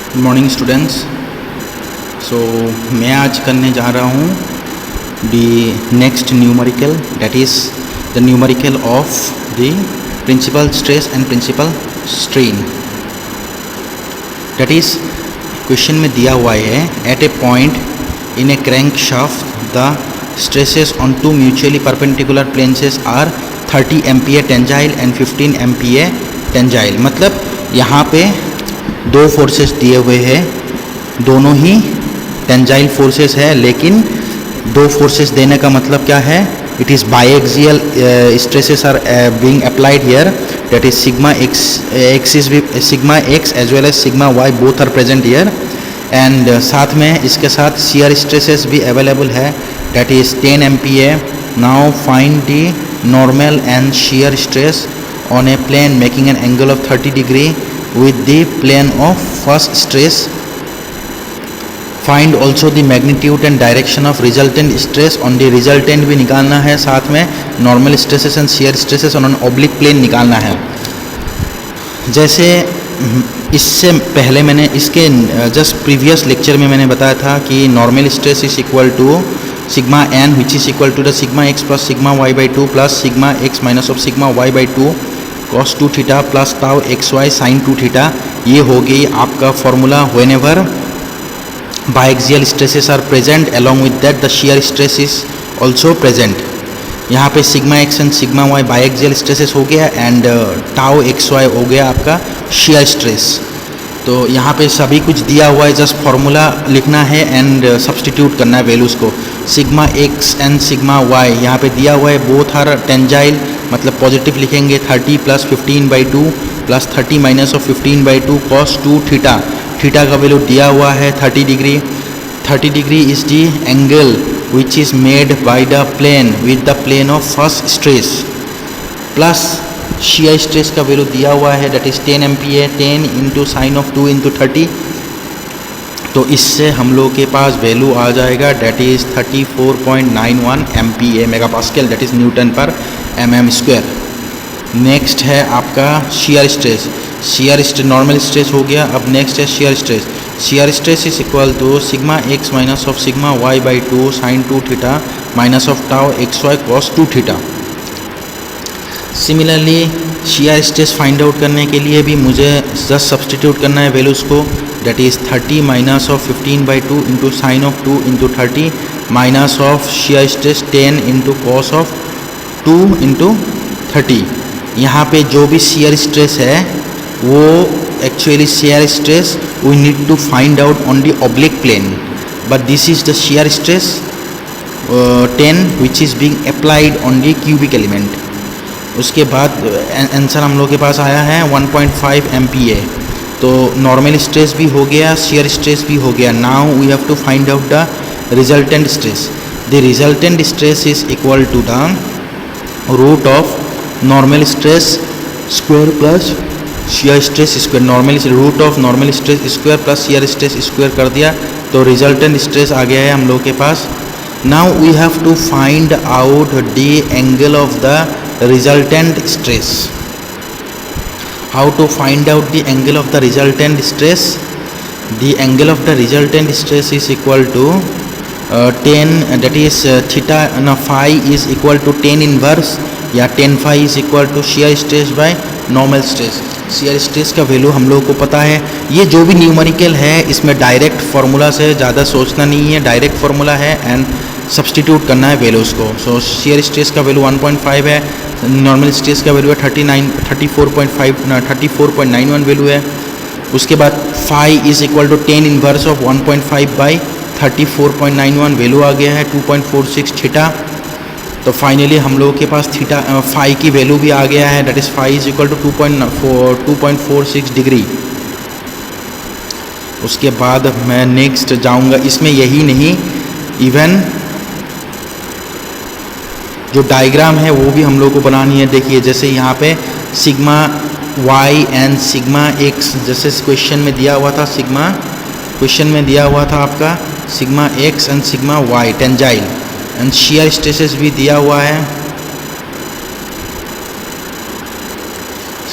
Good morning students. सो मैं आज करने जा रहा हूँ the next numerical, that is the numerical of the principal stress and principal strain. That is question में दिया हुआ है, at a point in a crankshaft द stresses on two mutually perpendicular planes are 30 MPa tensile and 15 MPa tensile. मतलब यहाँ पे दो forces दिए हुए हैं, दोनों ही टेंजाइल फोर्सेस है, लेकिन दो फोर्सेस देने का मतलब क्या है? It is biaxial stresses are being applied here, that is sigma x as well as sigma y both are present here. And साथ में इसके साथ शियर स्ट्रेसेस भी अवेलेबल है, that is 10 MPa. Now find the normal and shear stress on a plane making an angle of 30 degree with the plane of first stress. Find also the magnitude and direction of resultant stress on the resultant भी निकालना है, साथ में normal stresses and shear stresses on an oblique plane निकालना है। जैसे इससे पहले मैंने इसके जस्ट प्रीवियस लेक्चर में मैंने बताया था कि normal stress is equal to sigma n which is equal to the sigma x plus sigma y by 2 plus sigma x minus of sigma y by 2 cos 2 theta plus tau xy sin 2 theta। ये हो गई आपका formula whenever biaxial stresses are present, along with that the shear stress is also present। यहाँ पे sigma x and sigma y biaxial stresses हो गया and tau xy हो गया आपका shear stress। तो यहाँ पे सभी कुछ दिया हुआ है, जस्ट फार्मूला लिखना है एंड सब्सटीट्यूट करना है वैल्यूज़ को। Sigma x and sigma y यहाँ पे दिया हुआ है, बोथ आर टेंजाइल, मतलब पॉजिटिव लिखेंगे 30 plus 15 by 2 plus 30 minus of 15 by 2 cos 2 theta. Theta का वैल्यू दिया हुआ है 30 degree. 30 degree is the angle which is made by the plane with the plane of first stress, plus shear stress का value दिया हुआ है, that is 10 MPa, 10 into sine of 2 into 30। तो इससे हम लोग के पास वैल्यू आ जाएगा, that is 34.91 MPa mega pascal, that is newton per mm square. Next है आपका shear stress. Shear stress normal stress हो गया, अब नेक्स्ट है shear stress. Shear stress is equal to sigma x minus of sigma y by 2 sine 2 theta minus of tau x y cos 2 theta. Similarly shear stress find out करने के लिए भी मुझे just substitute करना है values को, that is 30 minus of 15 by 2 into sine of 2 into 30 minus of shear stress 10 into cos of 2 into 30। यहाँ पे जो भी शियर स्ट्रेस है वो actually shear stress we need to find out on the oblique plane, but this is the shear stress 10 which is being applied on the cubic element. उसके बाद answer हम लोग के पास आया है 1.5 MPa। तो नॉर्मल स्ट्रेस भी हो गया, शियर स्ट्रेस भी हो गया। Now we have to find out the resultant stress. The resultant stress is equal to the root of normal stress square plus shear stress square. Normal root of normal stress square plus shear stress square कर दिया, तो resultant stress आ गया है हम लोग के पास। Now we have to find out the angle of the resultant stress। How to find out the angle of the resultant stress? The angle of the resultant stress is equal to 10, that is theta phi is equal to 10 inverse या 10 phi is equal to shear stress by normal stress। shear stress का value हम लोग को पता है। ये जो भी न्यूमेरिकल है इसमें डायरेक्ट फार्मूला से ज़्यादा सोचना नहीं है, डायरेक्ट फार्मूला है एंड सब्सटीट्यूट करना है वैल्यूज़ को। सो शियर स्ट्रेस का वैल्यू 1.5 है, नॉर्मल स्ट्रेस का वैल्यू है 34.91 वैल्यू है। उसके बाद phi is equal to 10 inverse of 1.5 by 34.91 value आ गया है 2.46 थीटा। तो फाइनली हम लोगों के पास थीटा फाई की वैल्यू भी आ गया है, that is phi is equal to 2.46 degree. उसके बाद मैं नेक्स्ट जाऊंगा, इसमें यही नहीं, इवन जो डायग्राम है वो भी हम लोग को बनानी है। देखिए जैसे यहाँ पे sigma y and sigma x, जैसे क्वेश्चन में दिया हुआ था क्वेश्चन में दिया हुआ था आपका sigma x and sigma y tensile, and shear stresses भी दिया हुआ है,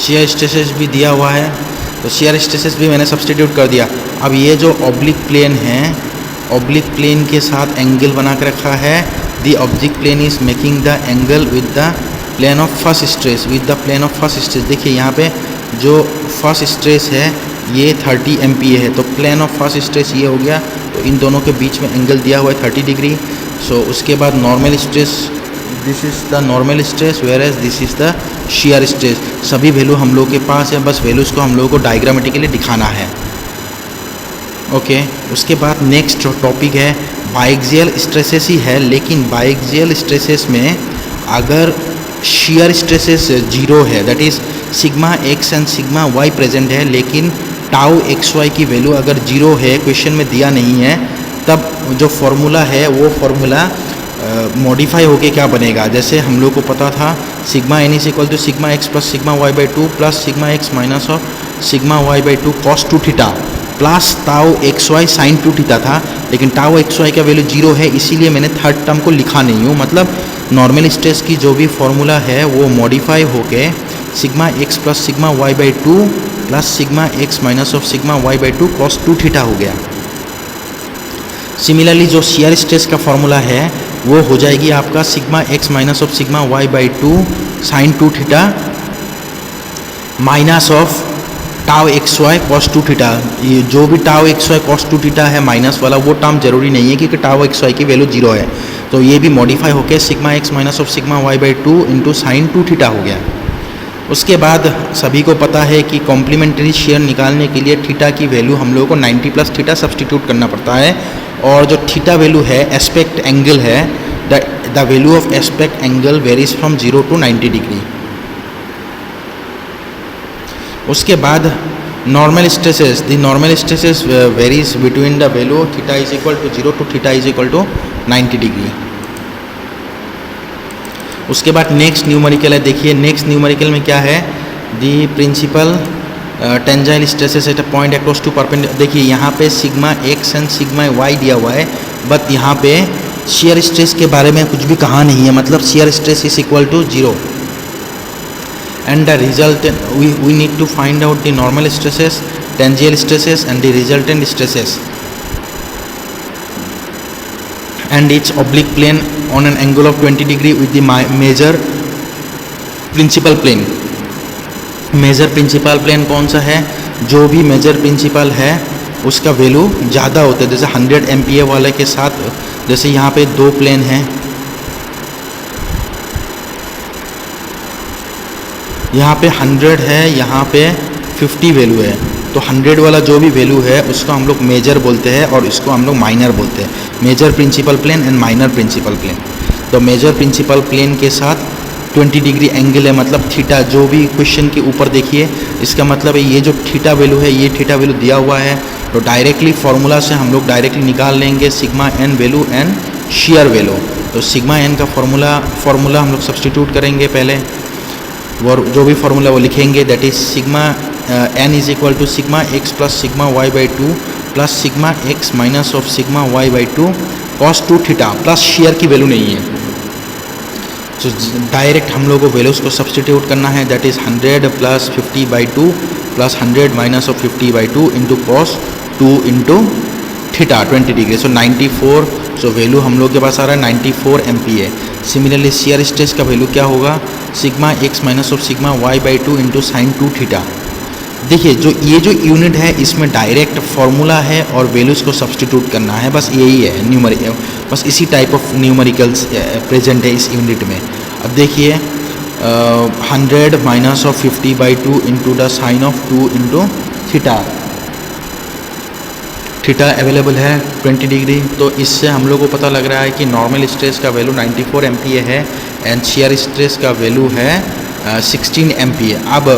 शियर स्ट्रेसेस भी दिया हुआ है। तो शियर स्ट्रेसेस भी मैंने सब्सटीट्यूट कर दिया। अब ये जो ऑब्लिक प्लेन है, ऑब्लिक प्लेन के साथ एंगल बना के रखा है। The oblique plane is making the angle with the plane of first stress, with the plane of first stress. देखिए यहाँ पे जो फर्स्ट स्ट्रेस है ये 30 MPa है, तो प्लेन ऑफ फर्स्ट स्ट्रेस ये हो गया, तो इन दोनों के बीच में एंगल दिया हुआ है 30 डिग्री। सो उसके बाद normal stress, this is the normal stress whereas this is the shear stress. सभी वैल्यू हम लोग के पास है, बस वैल्यूज़ को हम लोगों को डायग्रामेटिकली दिखाना है। ओके उसके बाद नेक्स्ट टॉपिक है बाइक्सियल स्ट्रेसेस ही है, लेकिन बाइक्सियल स्ट्रेसेस में अगर शियर स्ट्रेसेस जीरो है, that is sigma x and sigma y present है, लेकिन टाउ एक्स वाई की वैल्यू अगर जीरो है, क्वेश्चन में दिया नहीं है, तब जो फॉर्मूला है वो फॉर्मूला मॉडिफाई होके क्या बनेगा। जैसे हम लोग को पता था sigma n is equal to sigma x plus sigma y by two plus sigma x minus of sigma y by two cos two theta plus tau x y sine two theta था, लेकिन tau x y का value zero है, इसीलिए मैंने third term को लिखा नहीं हूँ। मतलब नॉर्मल स्ट्रेस की जो भी फॉर्मूला है वो मॉडिफाई होके sigma x plus sigma y by two plus sigma x minus of sigma y by two cos two theta हो गया। सिमिलरली जो शियर स्ट्रेस का फॉर्मूला है वो हो जाएगी आपका sigma x minus of sigma y by two sine two theta minus of tau x y cos two theta. ये जो भी tau x y cos two theta है माइनस वाला, वो टर्म जरूरी नहीं है क्योंकि टाउ एक्स वाई की वैल्यू जीरो है, तो ये भी मॉडिफाई होकर sigma x minus of sigma y by two into sine two theta हो गया। उसके बाद सभी को पता है कि कॉम्प्लीमेंट्री शेयर निकालने के लिए थीटा की वैल्यू हम लोगों को 90 प्लस थीटा सब्सटीट्यूट करना पड़ता है, और जो थीटा वैल्यू है एस्पेक्ट एंगल है, the value of aspect angle varies from 0 to 90 degree. उसके बाद normal stresses, the normal stresses varies between the value theta is equal to 0 to theta is equal to 90 degree. उसके बाद next numerical है, देखिए next numerical में क्या है, the principal tensile stresses at a point across two perpendicular. देखिए यहाँ पे sigma x and sigma y दिया हुआ है, बट यहाँ पे शियर स्ट्रेस के बारे में कुछ भी कहा नहीं है, मतलब shear stress is equal to 0 and the result we need to find out the normal stresses, tangential stresses and the resultant stresses and its oblique plane on an angle of 20 degree with the major principal plane। Major principal plane कौन सा है, जो भी major principal है उसका value ज़्यादा होता है। जैसे 100 MPa वाले के साथ, जैसे यहाँ पे दो प्लेन हैं, यहाँ पे 100 है, यहाँ पे 50 वैल्यू है, तो 100 वाला जो भी वैल्यू है उसको हम लोग मेजर बोलते हैं और इसको हम लोग माइनर बोलते हैं। Major principal plane and minor principal plane. तो मेजर प्रिंसिपल प्लेन के साथ 20 डिग्री एंगल है, मतलब थीटा, जो भी क्वेश्चन के ऊपर देखिए इसका मतलब है ये जो थीटा वैल्यू है, ये थीटा वैल्यू दिया हुआ है, तो डायरेक्टली फार्मूला से हम लोग डायरेक्टली निकाल लेंगे sigma n value and shear value. तो सिग्मा एन का फार्मूला हम लोग सब्सटीट्यूट करेंगे पहले, और जो भी फार्मूला वो लिखेंगे, that is sigma n is equal to sigma x plus sigma y by two plus sigma x minus of sigma y by two cos two theta, plus shear की वैल्यू नहीं है, तो डायरेक्ट हम लोग को values को substitute करना है, that is 100 plus 50 by two plus 100 minus of 50 by two into cos 2 into theta 20 degree, so 94। So value हम लोग के पास आ रहा है 94 MPa। सिमिलरली शियर स्ट्रेस का वैल्यू क्या होगा, sigma x minus of sigma y by two into sine two theta. देखिए ये जो यूनिट है इसमें डायरेक्ट फार्मूला है और वैल्यूज़ को सब्सटीट्यूट करना है, बस यही है न्यूमेरिकल, बस इसी टाइप ऑफ न्यूमेरिकल्स प्रेजेंट है इस यूनिट में। अब देखिए 100 minus of 50 by two into the sine of 2 into theta, theta available है 20 डिग्री, तो इससे हम लोग को पता लग रहा है कि नॉर्मल स्ट्रेस का वैल्यू 94 MPa है एंड शियर स्ट्रेस का वैल्यू है 16 MPa। अब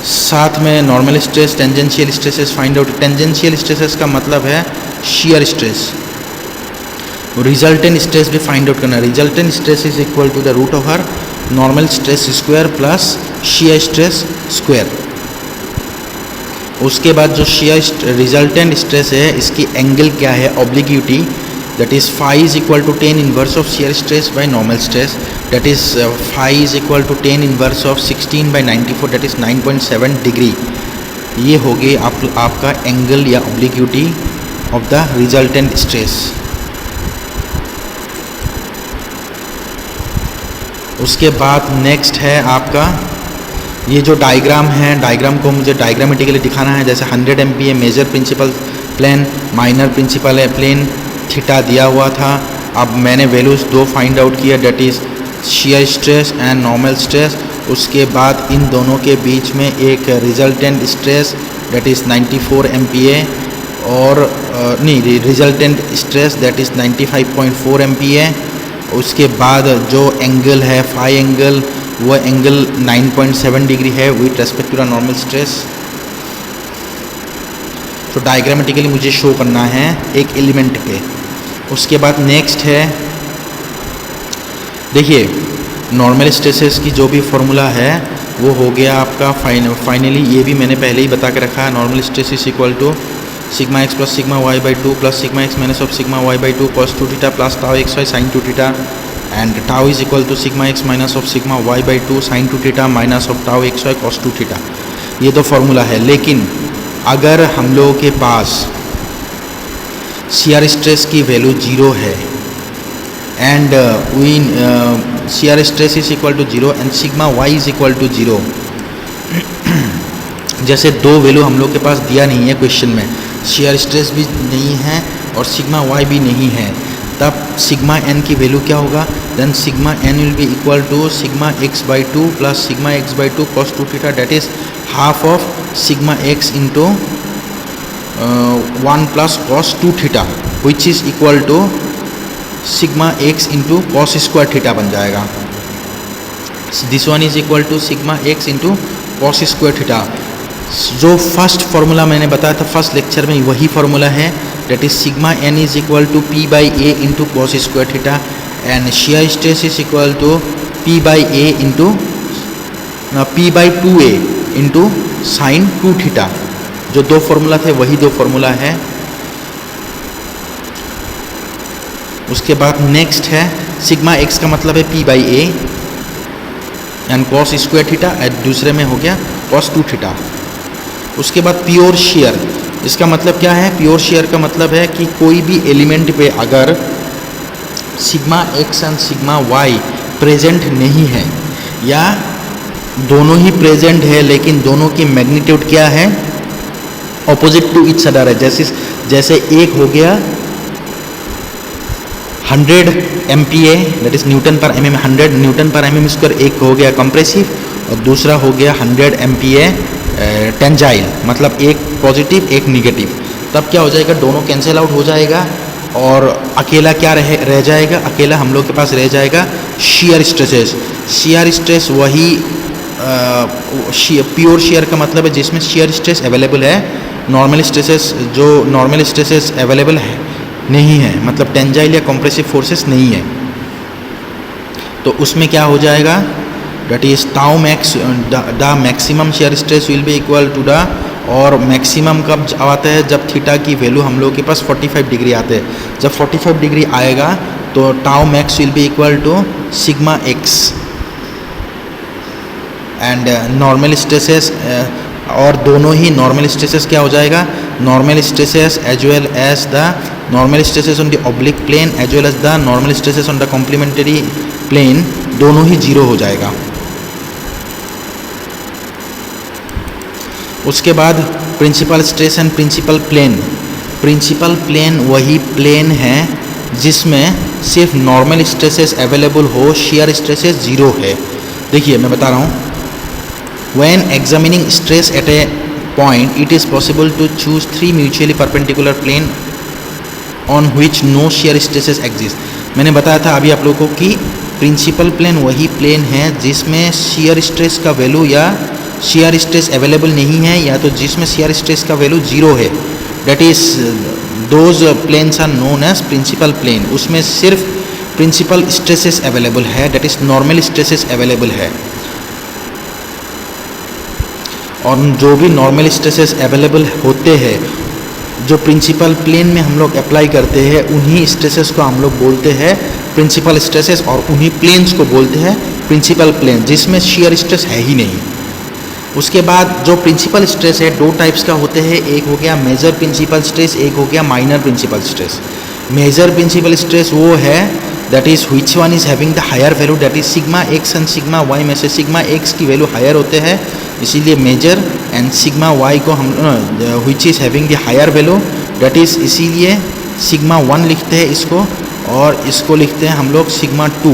साथ में normal stress, tangential stresses find out. Tangential stresses का मतलब है शियर स्ट्रेस, रिजल्टेंट स्ट्रेस भी फाइंड आउट करना। Resultant stress is equal to the root over normal stress square plus shear stress square. उसके बाद जो शियर रिजल्टेंट स्ट्रेस है इसकी एंगल क्या है, ऑब्लिक्यूटी, that is phi is equal to tan inverse of shear stress by normal stress, that is phi is equal to tan inverse of 16 by 94, that is 9.7 degree, ये हो गई आपका angle या obliquity of the resultant stress. उसके बाद next है आपका ये जो डायग्राम है, डायग्राम को मुझे डायग्रामेटिकली दिखाना है। जैसे 100 MPa major principal plane, minor principal plane, theta दिया हुआ था। अब मैंने वैल्यूज़ दो फाइंड आउट किया, that is shear stress and normal stress. उसके बाद इन दोनों के बीच में एक resultant stress that is 94 MPa और resultant stress that is 95.4 MPa। उसके बाद जो एंगल है फाई एंगल, वो एंगल 9.7 डिग्री है with respect to the normal stress. तो डायग्रामेटिकली मुझे शो करना है एक एलिमेंट पे। उसके बाद नेक्स्ट है, देखिए नॉर्मल स्ट्रेसेस की जो भी फॉर्मूला है वो हो गया आपका फाइनली ये भी मैंने पहले ही बता के रखा है। Normal stress is equal to sigma x plus sigma y by 2 plus sigma x minus of sigma y by 2 cos 2 theta plus tau x y sine 2 theta and tau is equal to sigma x minus of sigma y by 2 sine 2 theta minus of tau x y cos 2 theta. ये तो formula है। लेकिन अगर हम लोगों के पास shear stress की वैल्यू 0 है and shear stress is equal to 0 and sigma y is equal to 0, जैसे दो वैल्यू हम लोग के पास दिया नहीं है क्वेश्चन में, शियर स्ट्रेस भी नहीं है और सिग्मा वाई भी नहीं है, तब सिग्मा एन की वैल्यू क्या होगा? Then sigma n will be equal to sigma x by 2 plus sigma x by 2 cos 2 theta that is half of sigma x into 1 plus cos 2 theta which is equal to sigma x into cos square theta बन जाएगा। This one is equal to sigma x into cos square theta. जो first formula मैंने बताया था first lecture में, वही formula है, that is sigma n is equal to P by A into cos square theta and shear stress is equal to P by A into P by 2a into sine 2 theta. जो दो formula थे वही दो formula है। उसके बाद next है sigma x का मतलब है P by A and cos square theta, दूसरे में हो गया कॉस 2 थीटा। उसके बाद प्योर शेयर, इसका मतलब क्या है? प्योर शेयर का मतलब है कि कोई भी एलिमेंट पे अगर sigma x and sigma y present नहीं है या दोनों ही प्रेजेंट है लेकिन दोनों की मैग्नीट्यूड क्या है? ऑपोजिट टू ईच अदर है। जैसे एक हो गया 100 MPa that is newton per mm, 100 Newton per mm square, एक हो गया कंप्रेसिव और दूसरा हो गया 100 MPa टेंजाइल, मतलब एक पॉजिटिव एक निगेटिव। तब क्या हो जाएगा? दोनों कैंसिल आउट हो जाएगा और अकेला क्या रह जाएगा? अकेला हम लोग के पास रह जाएगा शियर स्ट्रेसेस। शियर स्ट्रेस वही प्योर शेयर का मतलब है जिसमें शियर स्ट्रेस अवेलेबल है, नॉर्मल स्ट्रेसेस जो नॉर्मल स्ट्रेसेस अवेलेबल है नहीं है, मतलब टेंजाइल या कंप्रेसिव फोर्सेस नहीं है। तो उसमें क्या हो जाएगा? That is tau max the maximum shear stress will be equal to the, और मैक्सिमम कब आता है? जब थीटा की वैल्यू हम लोग के पास 45 डिग्री आते हैं। जब 45 डिग्री आएगा तो tau max will be equal to sigma x and normal stresses, और दोनों ही नॉर्मल स्ट्रेसेस क्या हो जाएगा? Normal stresses as well as the normal stresses on the oblique plane as well as the normal stresses on the complementary plane, दोनों ही 0 हो जाएगा। उसके बाद principal stress and principal plane. Principal plane वही प्लेन है जिसमें सिर्फ नॉर्मल स्ट्रेसेस अवेलेबल हो, शियर स्ट्रेसेस 0 है। देखिए मैं बता रहा हूँ, when examining stress at a point it is possible to choose 3 mutually perpendicular plane on which no shear stresses exist। मैंने बताया था अभी आप लोगों को कि प्रिंसिपल प्लेन वही प्लेन है जिसमें शियर स्ट्रेस का वैल्यू या शियर स्ट्रेस अवेलेबल नहीं है, या तो जिसमें शियर स्ट्रेस का वैल्यू 0 है। That is those planes are known as principal plane. उसमें सिर्फ प्रिंसिपल स्ट्रेसेस अवेलेबल है, that is normal stresses available है। और जो भी नॉर्मल स्ट्रेसेस अवेलेबल होते हैं जो प्रिंसिपल प्लेन में हम लोग अप्लाई करते हैं, उन्हीं स्ट्रेसेस को हम लोग बोलते हैं प्रिंसिपल स्ट्रेसेस, और उन्हीं प्लेन्स को बोलते हैं प्रिंसिपल प्लेन जिसमें शियर स्ट्रेस है ही नहीं। उसके बाद जो प्रिंसिपल स्ट्रेस है दो टाइप्स का होते हैं, एक हो गया मेजर प्रिंसिपल स्ट्रेस, एक हो गया minor principal stress. Major principal stress वो है that is which one is having the higher value, that is sigma x and sigma y में से सिग्मा एक्स की वैल्यू हायर होते हैं, इसीलिए मेजर, एंड सिग्मा वाई को हम which is having the higher value that is, इसीलिए sigma 1 लिखते हैं इसको, और इसको लिखते हैं हम लोग sigma 2।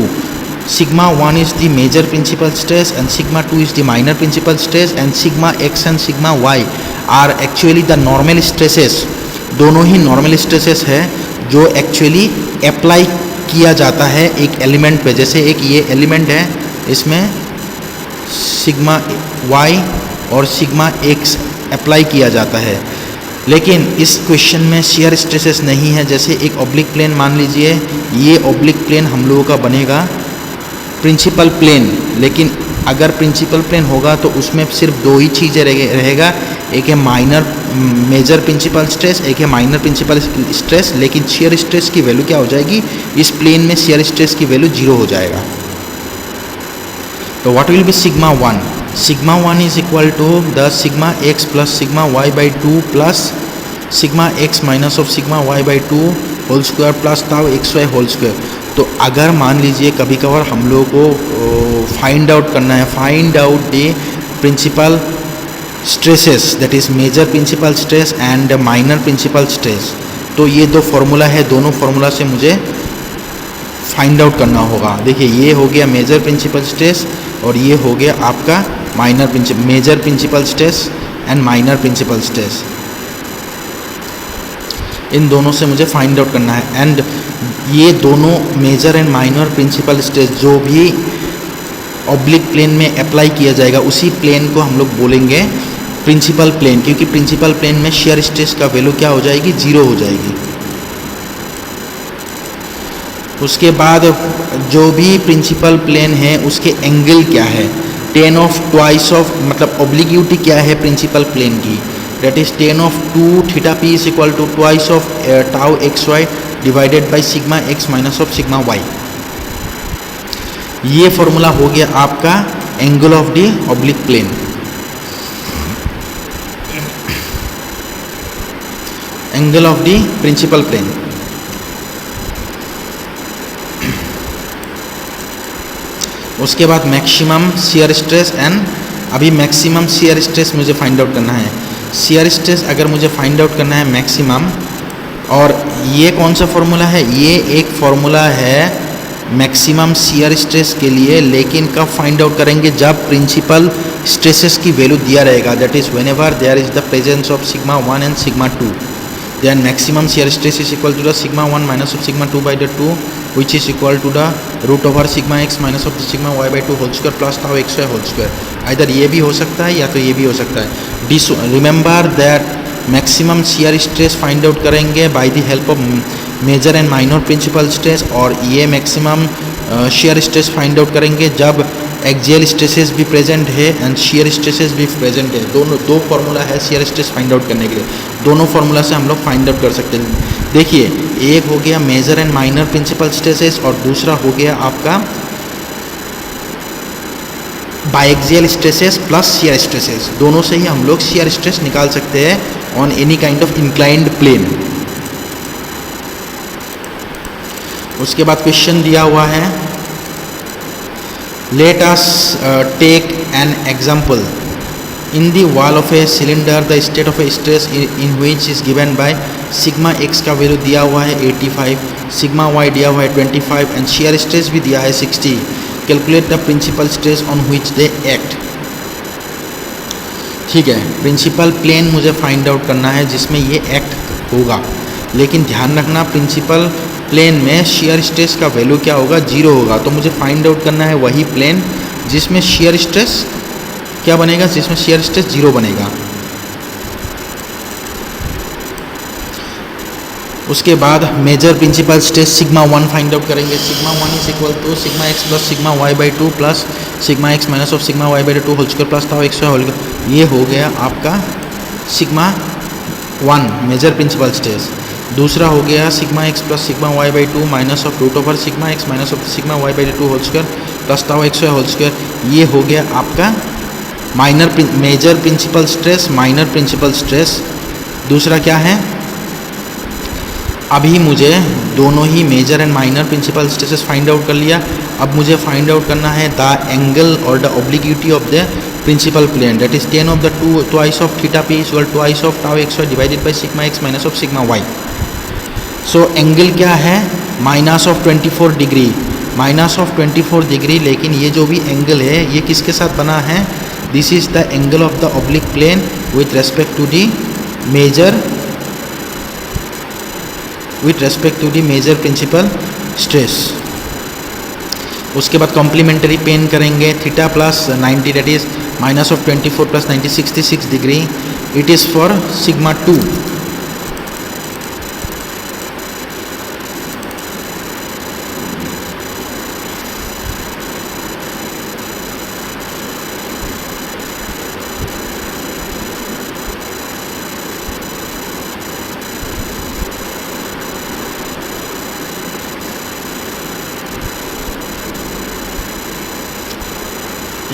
Sigma 1 is the major principal stress and sigma 2 is the minor principal stress, and sigma x and sigma y are actually the normal stresses. दोनों ही नॉर्मल स्ट्रेसेस है जो एक्चुअली अप्लाई किया जाता है एक एलिमेंट पे। जैसे एक ये एलिमेंट है, इसमें सिग्मा वाई और सिग्मा एक्स अप्लाई किया जाता है, लेकिन इस क्वेश्चन में शियर स्ट्रेसेस नहीं है। जैसे एक ऑब्लिक प्लेन मान लीजिए, ये ऑब्लिक प्लेन हम लोगों का बनेगा प्रिंसिपल प्लेन, लेकिन अगर प्रिंसिपल प्लेन होगा तो उसमें सिर्फ दो ही चीज़ें रहेगा, एक है मेजर प्रिंसिपल स्ट्रेस, एक है माइनर प्रिंसिपल स्ट्रेस, लेकिन शियर स्ट्रेस की वैल्यू क्या हो जाएगी, इस प्लेन में शियर स्ट्रेस की वैल्यू 0 हो जाएगा। तो what will be sigma 1? Sigma 1 is equal to the sigma x plus sigma y by 2 plus sigma x minus of sigma y by 2 whole square plus tau x y whole square. तो अगर मान लीजिए कभी कभार हम लोगों को find out करना है, find out the principal stresses that is major principal stress and minor principal stress, तो ये दो फार्मूला है, दोनों फार्मूला से मुझे फाइंड आउट करना होगा। देखिए ये हो गया मेजर प्रिंसिपल स्ट्रेस और ये हो गया आपका major principal stress and minor principal stress, इन दोनों से मुझे फाइंड आउट करना है। एंड ये दोनों major and minor principal stress जो भी ऑब्लिक प्लेन में अप्लाई किया जाएगा उसी प्लेन को हम लोग बोलेंगे प्रिंसिपल प्लेन, क्योंकि प्रिंसिपल प्लेन में शियर स्ट्रेस का वैल्यू क्या हो जाएगी, 0 हो जाएगी। उसके बाद जो भी प्रिंसिपल प्लेन है उसके एंगल क्या है, tan ऑफ ट्वाइस ऑफ, मतलब ऑब्लिक्यूटी क्या है प्रिंसिपल प्लेन की, that is tan of 2 theta p is equal to twice of tau x y divided by sigma x minus of sigma y. ये formula हो गया आपका angle of the oblique plane. Angle of the principal plane. उसके बाद maximum shear stress and, अभी maximum shear stress मुझे find out करना है। शियर स्ट्रेस अगर मुझे फाइंड आउट करना है मैक्सिमम, और ये कौन सा फॉर्मूला है, ये एक फॉर्मूला है मैक्सिमम शियर स्ट्रेस के लिए, लेकिन कब फाइंड आउट करेंगे, जब प्रिंसिपल स्ट्रेसेस की वैल्यू दिया रहेगा, that is whenever there is the presence of sigma 1 and sigma 2, then maximum shear stress is equal to the sigma 1 minus of sigma 2 by the 2, which is equal to the root over sigma x minus of the sigma y by 2 whole square plus tau x y whole square। इधर ये भी हो सकता है या तो ये भी हो सकता है। Remember that maximum shear stress find out करेंगे by the help of major and minor principal stress, और ये maximum shear stress find out करेंगे जब एक्सियल स्ट्रेसेस भी प्रेजेंट है एंड शियर स्ट्रेसेस भी प्रेजेंट है। दोनों दो फार्मूला है शियर स्ट्रेस फाइंड आउट करने के लिए, दोनों फार्मूला से हम लोग फाइंड आउट कर सकते हैं। देखिए एक हो गया major and minor principal stresses और दूसरा हो गया आपका biaxial stresses plus shear stresses. दोनों से ही हम लोग शियर स्ट्रेस निकाल सकते हैं on any kind of inclined plane. उसके बाद क्वेश्चन दिया हुआ है, let us take an example. In the wall of a cylinder the state of a stress in which is given by sigma x का value दिया हुआ है 85, sigma y दिया हुआ है 25 and shear stress भी दिया है 60। Calculate the principal stress on which they act। ठीक है, प्रिंसिपल प्लेन मुझे फाइंड आउट करना है जिसमें ये एक्ट होगा, लेकिन ध्यान रखना प्रिंसिपल प्लेन में शियर स्ट्रेस का वैल्यू क्या होगा, 0 होगा। तो मुझे फाइंड आउट करना है वही प्लेन जिसमें शियर स्ट्रेस क्या बनेगा, जिसमें शियर स्ट्रेस 0 बनेगा। उसके बाद major principal stress sigma 1 find out करेंगे। Sigma 1 is equal to sigma x plus sigma y by 2 plus sigma x minus of sigma y by 2 whole square plus tau x y whole square. ये हो गया आपका sigma 1 major principal stress. दूसरा हो गया sigma x plus sigma y by 2 minus of root over sigma x minus of sigma y by 2 whole square plus tau x y whole square. ये हो गया आपका major principal stress, minor principal stress. दूसरा क्या है, अभी मुझे दोनों ही major and minor principal stresses find out कर लिया। अब मुझे फाइंड आउट करना है द एंगल और the obliquity of the principal plane, that is tan of the twice of theta p equal twice of tau xy divided by sigma x minus of sigma y। So angle क्या है, minus of 24 degree, minus of 24 degree. लेकिन ये जो भी angle है ये किसके साथ बना है, this is the angle of the oblique plane with respect to the major principal stress. उसके बाद कॉम्प्लीमेंट्री पेन करेंगे, theta plus 90 that is minus of 24 plus 90 66 degree, it is for sigma 2।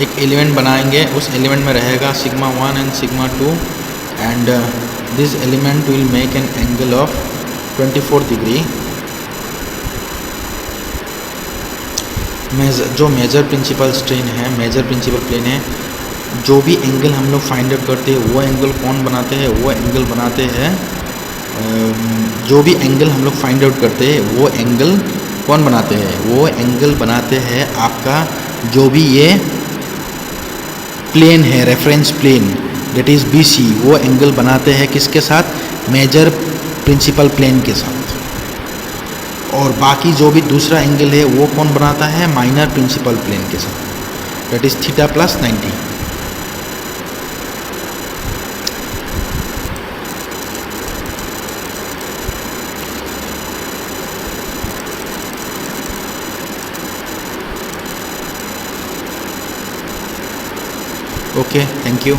एक एलिमेंट बनाएंगे, उस एलिमेंट में रहेगा sigma 1 and sigma 2 and this element will make an angle of 24 degree. जो major principal strain है, major principal plane है, जो भी एंगल हम लोग फाइंड आउट करते हैं वो एंगल कौन बनाते हैं, वो एंगल बनाते हैं जो भी एंगल हम लोग फाइंड आउट करते हैं वो एंगल कौन बनाते हैं, वो एंगल बनाते हैं आपका जो भी ये प्लेन है, reference plane that is BC, वो एंगल बनाते हैं किसके साथ, मेजर प्रिंसिपल प्लेन के साथ। और बाकी जो भी दूसरा एंगल है वो कौन बनाता है, माइनर प्रिंसिपल प्लेन के साथ, that is theta plus 90। Okay, thank you.